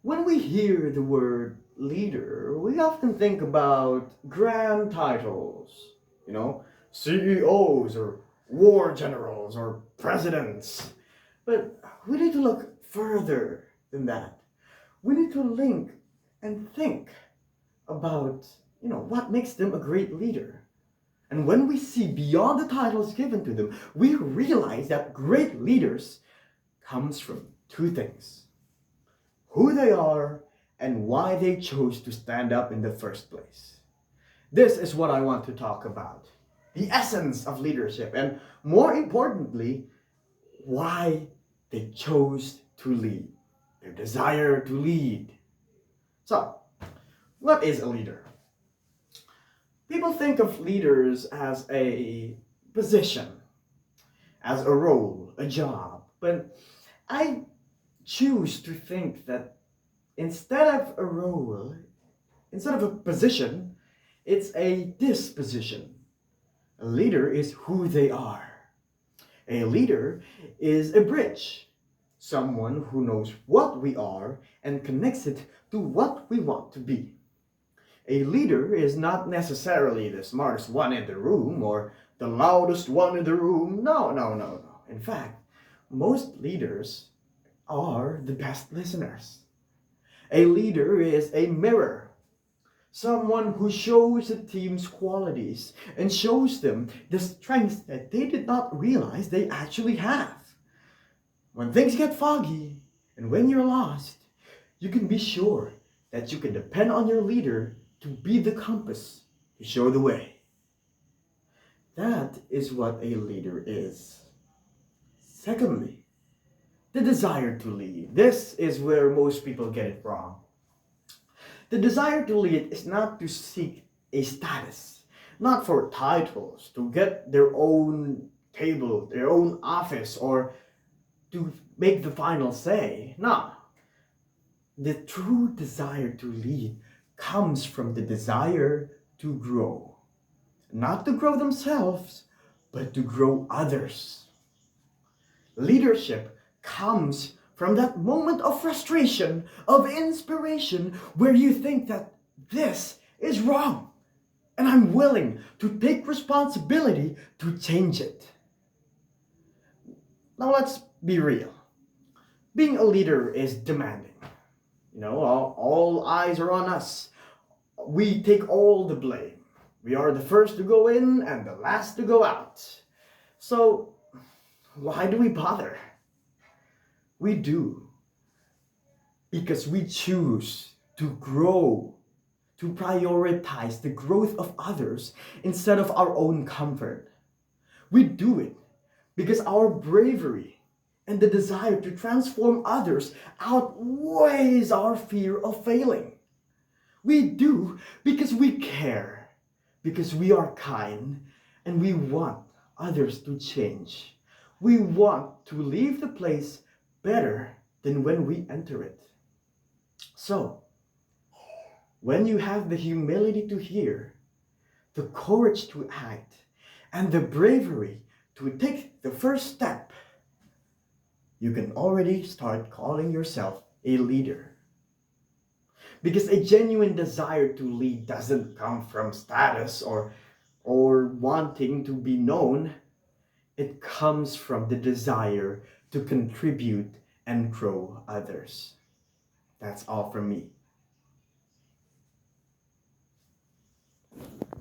When we hear the word leader, we often think about grand titles, you know, CEOs or war generals or presidents. But we need to look further than that. We need to link and think about, what makes them a great leader. And when we see beyond the titles given to them, we realize that great leaders comes from two things: who they are, and why they chose to stand up in the first place. This is what I want to talk about: the essence of leadership, and more importantly, why they chose to lead, their desire to lead. So, what is a leader? People think of leaders as a position, as a role, a job, but I choose to think that instead of a role, instead of a position, it's a disposition. A leader is who they are. A leader is a bridge, someone who knows what we are and connects it to what we want to be. A leader is not necessarily the smartest one in the room or the loudest one in the room. No, no, no, no. In fact, most leaders are the best listeners. A leader is a mirror, someone who shows the team's qualities and shows them the strengths that they did not realize they actually have. When things get foggy and when you're lost, you can be sure that you can depend on your leader to be the compass to show the way. That is what a leader is. Secondly, the desire to lead. This is where most people get it wrong. The desire to lead is not to seek a status, not for titles, to get their own table, their own office, or to make the final say. No. The true desire to lead comes from the desire to grow. Not to grow themselves, but to grow others. Leadership comes from that moment of frustration, of inspiration, where you think that this is wrong, and I'm willing to take responsibility to change it. Now let's be real. Being a leader is demanding. All eyes are on us. We take all the blame. We are the first to go in and the last to go out. So, why do we bother? We do because we choose to grow, to prioritize the growth of others instead of our own comfort. We do it because our bravery and the desire to transform others outweighs our fear of failing. We do because we care, because we are kind, and we want others to change. We want to leave the place better than when we enter it. So, when you have the humility to hear, the courage to act, and the bravery to take the first step, you can already start calling yourself a leader. Because a genuine desire to lead doesn't come from status or wanting to be known. It comes from the desire to contribute and grow others. That's all from me.